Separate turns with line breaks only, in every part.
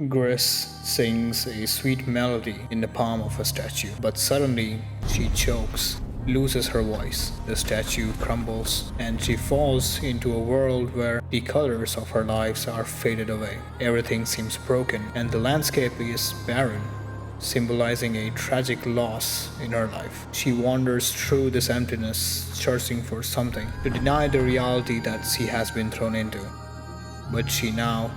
Gris sings a sweet melody in the palm of a statue, but suddenly she chokes, loses her voice. The statue crumbles, and she falls into a world where the colors of her lives are faded away. Everything seems broken, and the landscape is barren, symbolizing a tragic loss in her life. She wanders through this emptiness, searching for something to deny the reality that she has been thrown into. But she now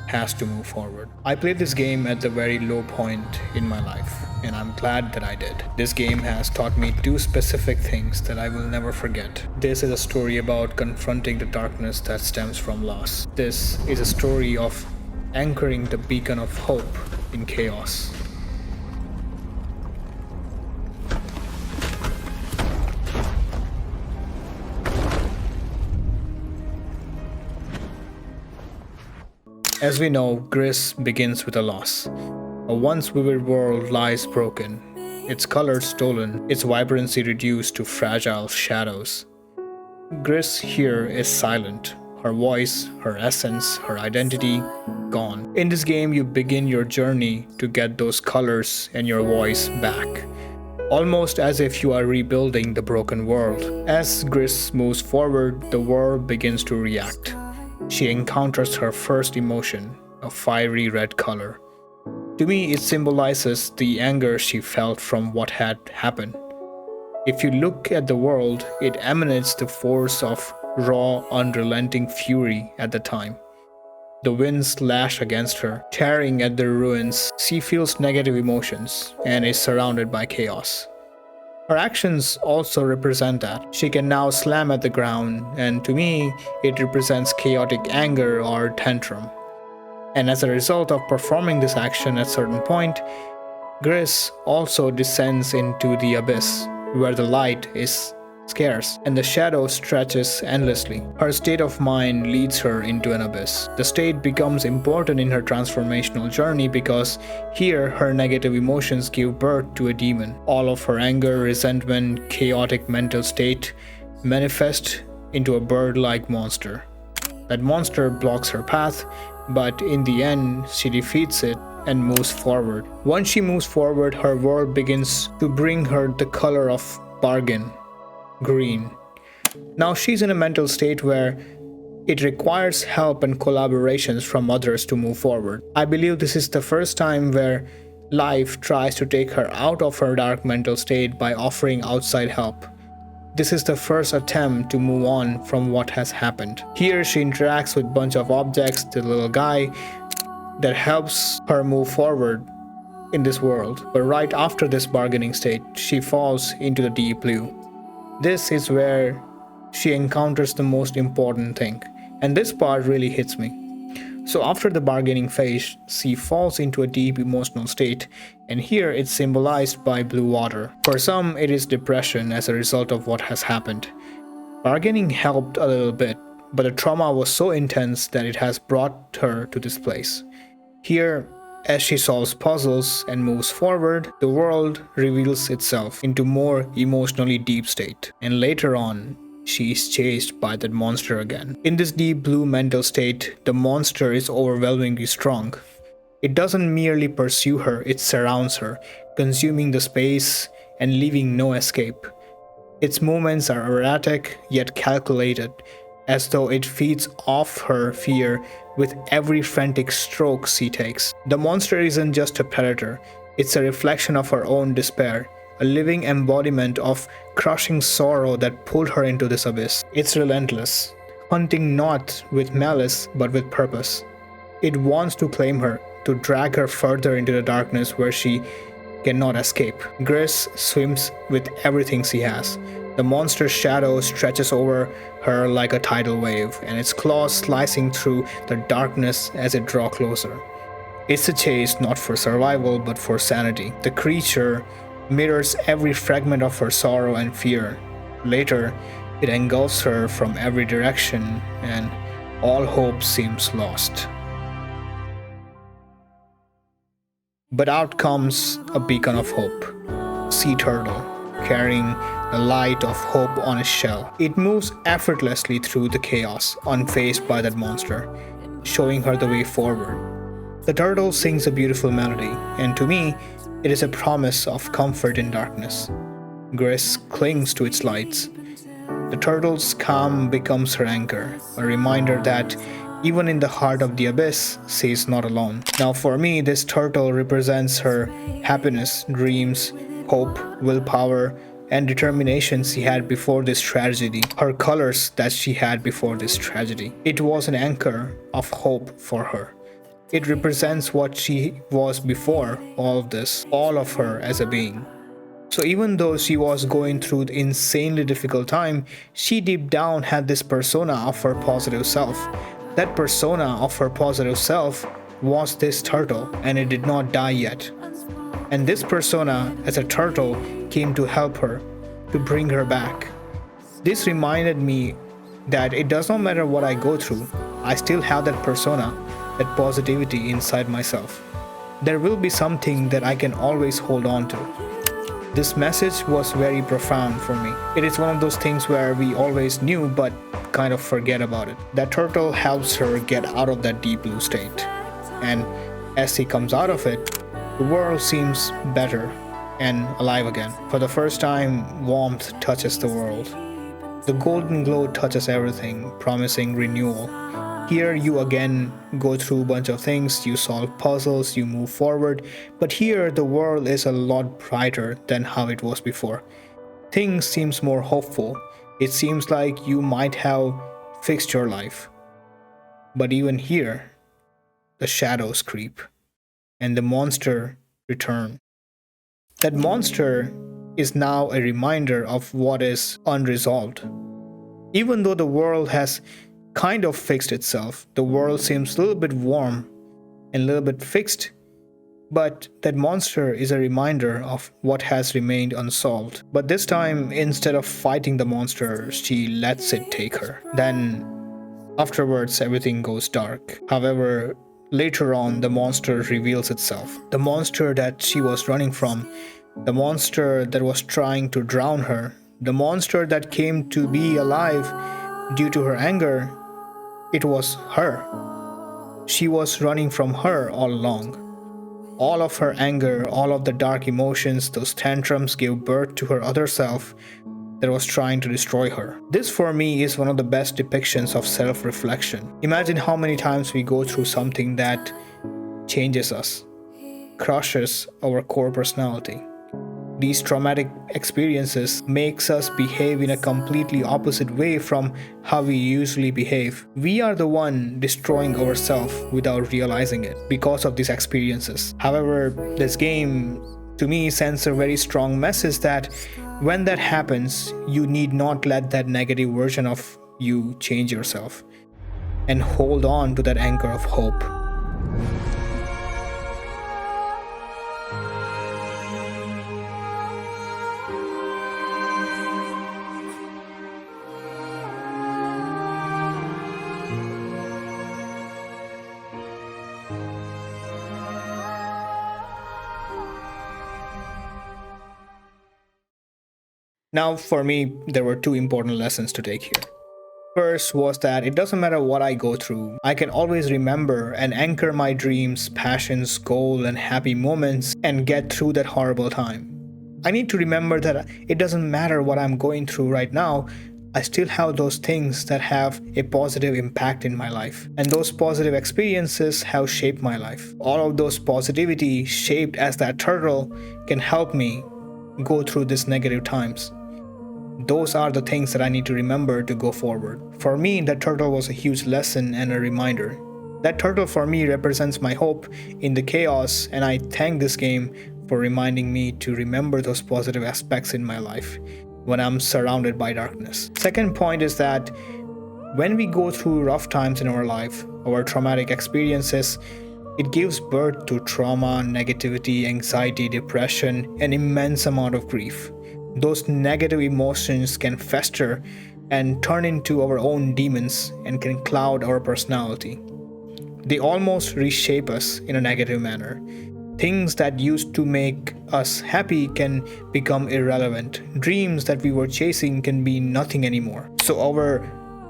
has to move forward. I played this game at the very low point in my life, and I'm glad that I did. This game has taught me two specific things that I will never forget. This is a story about confronting the darkness that stems from loss. This is a story of anchoring the beacon of hope in chaos. As we know, Gris begins with a loss. A once vivid world lies broken, its colors stolen, its vibrancy reduced to fragile shadows. Gris here is silent, her voice, her essence, her identity gone. In this game, you begin your journey to get those colors and your voice back, almost as if you are rebuilding the broken world. As Gris moves forward, the world begins to react. She encounters her first emotion, a fiery red color. To me, it symbolizes the anger she felt from what had happened. If you look at the world, it emanates the force of raw, unrelenting fury at the time. The winds lash against her, tearing at the ruins. She feels negative emotions and is surrounded by chaos. Her actions also represent that. She can now slam at the ground, and to me, it represents chaotic anger or tantrum. And as a result of performing this action at a certain point, Gris also descends into the abyss, where the light is scarce and the shadow stretches endlessly. Her state of mind leads her into an abyss. The state becomes important in her transformational journey because here her negative emotions give birth to a demon. All of her anger, resentment, chaotic mental state manifest into a bird-like monster. That monster blocks her path, but in the end she defeats it and moves forward. Once she moves forward, her world begins to bring her the color of bargain, green. Now she's in a mental state where it requires help and collaborations from others to move forward. I believe this is the first time where life tries to take her out of her dark mental state by offering outside help. This is the first attempt to move on from what has happened. Here she interacts with a bunch of objects, the little guy, that helps her move forward in this world. But right after this bargaining state, she falls into the deep blue. This is where she encounters the most important thing, and this part really hits me. So after the bargaining phase, she falls into a deep emotional state, and here it's symbolized by blue water. For some, it is depression as a result of what has happened. Bargaining helped a little bit, but the trauma was so intense that it has brought her to this place. Here, as she solves puzzles and moves forward, the world reveals itself into more emotionally deep state. And later on, she is chased by that monster again. In this deep blue mental state, the monster is overwhelmingly strong. It doesn't merely pursue her, it surrounds her, consuming the space and leaving no escape. Its movements are erratic yet calculated, as though it feeds off her fear with every frantic stroke she takes. The monster isn't just a predator, it's a reflection of her own despair, a living embodiment of crushing sorrow that pulled her into this abyss. It's relentless, hunting not with malice but with purpose. It wants to claim her, to drag her further into the darkness where she cannot escape. Gris swims with everything she has. The monster's shadow stretches over her like a tidal wave, and its claws slicing through the darkness as it draws closer. It's a chase not for survival but for sanity. The creature mirrors every fragment of her sorrow and fear. Later, it engulfs her from every direction, and all hope seems lost. But out comes a beacon of hope. Sea turtle, carrying the light of hope on its shell. It moves effortlessly through the chaos, unfazed by that monster, showing her the way forward. The turtle sings a beautiful melody, and to me, it is a promise of comfort in darkness. Grace clings to its lights. The turtle's calm becomes her anchor, a reminder that even in the heart of the abyss, she is not alone. Now, for me, this turtle represents her happiness, dreams, hope, willpower, and determination she had before this tragedy, her colors that she had before this tragedy. It was an anchor of hope for her. It represents what she was before all of this, all of her as a being. So even though she was going through the insanely difficult time, she deep down had this persona of her positive self. That persona of her positive self was this turtle, and it did not die yet. And this persona as a turtle came to help her, to bring her back. This reminded me that it does not matter what I go through, I still have that persona, that positivity inside myself. There will be something that I can always hold on to. This message was very profound for me. It is one of those things where we always knew but kind of forget about it. That turtle helps her get out of that deep blue state. And as she comes out of it, the world seems better and alive again. For the first time, warmth touches the world. The golden glow touches everything, promising renewal. Here you again go through a bunch of things, you solve puzzles, you move forward, but here the world is a lot brighter than how it was before. Things seems more hopeful. It seems like you might have fixed your life. But even here, the shadows creep, and the monster return. That monster is now a reminder of what is unresolved. Even though the world has kind of fixed itself, the world seems a little bit warm and a little bit fixed, but that monster is a reminder of what has remained unsolved. But this time, instead of fighting the monster, she lets it take her. Then afterwards, everything goes dark. However, later on, the monster reveals itself. The monster that she was running from, the monster that was trying to drown her, the monster that came to be alive due to her anger, it was her. She was running from her all along. All of her anger, all of the dark emotions, those tantrums gave birth to her other self that was trying to destroy her. This for me is one of the best depictions of self-reflection. Imagine how many times we go through something that changes us, crushes our core personality. These traumatic experiences makes us behave in a completely opposite way from how we usually behave. We are the one destroying ourselves without realizing it because of these experiences. However, this game to me sends a very strong message that when that happens, you need not let that negative version of you change yourself, and hold on to that anchor of hope. Now, for me, there were two important lessons to take here. First was that it doesn't matter what I go through, I can always remember and anchor my dreams, passions, goals, and happy moments and get through that horrible time. I need to remember that it doesn't matter what I'm going through right now, I still have those things that have a positive impact in my life. And those positive experiences have shaped my life. All of those positivity shaped as that turtle can help me go through these negative times. Those are the things that I need to remember to go forward. For me, that turtle was a huge lesson and a reminder. That turtle for me represents my hope in the chaos, and I thank this game for reminding me to remember those positive aspects in my life when I'm surrounded by darkness. Second point is that when we go through rough times in our life, our traumatic experiences, it gives birth to trauma, negativity, anxiety, depression, an immense amount of grief. Those negative emotions can fester and turn into our own demons and can cloud our personality. They almost reshape us in a negative manner. Things that used to make us happy can become irrelevant. Dreams that we were chasing can be nothing anymore. So our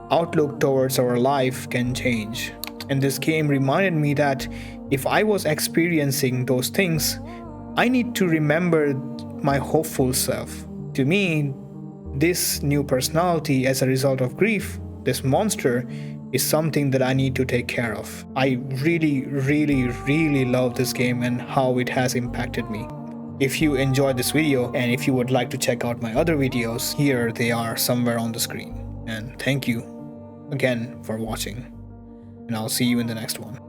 outlook towards our life can change. And this game reminded me that if I was experiencing those things, I need to remember my hopeful self. To me, this new personality as a result of grief, this monster, is something that I need to take care of. I really love this game and how it has impacted me. If you enjoyed this video and if you would like to check out my other videos, here they are somewhere on the screen. And thank you again for watching. And I'll see you in the next one.